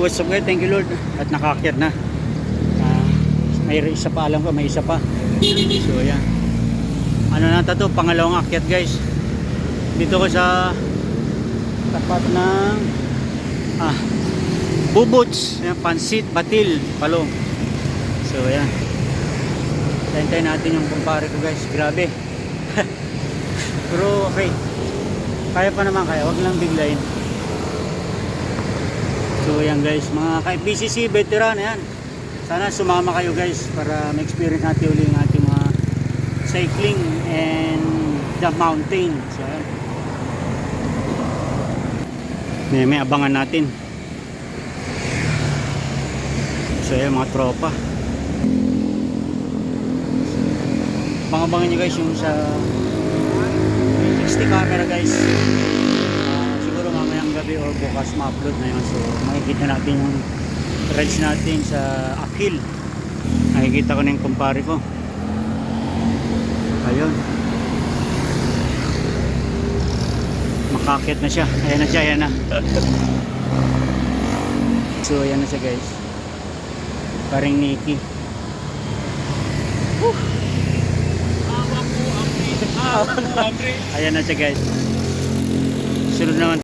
What's up guys? Thank you Lord. At nakaakyat na. May isa pa, alam ko may isa pa. So yan. Ano na to? Pangalawang akyat guys. Dito ko sa tapat ng Bubots, yan, Pansit, Batil, Palong. So yan. Tayin natin yung kumpare ko guys. Grabe. Pero okay. Kaya pa naman kaya. Wag lang biglayin. So yan guys, mga ka-BCC veteran yan. Sana sumama kayo guys para ma-experience natin ulit ng ating mga cycling and the mountain. So yan. May abangan natin. So yan mga tropa. Abangan nyo guys yung sa 60 camera guys. Siguro mamayang gabi or bukas ma-upload na yun. So makikita natin yung rides natin sa uphill. Nakikita ko na yung kumpare ko. Ayun. Makakit na siya. Ayan na siya, ayan na. So ayan na siya guys. Paring Nikki. Ayan na siya guys. Sunod naman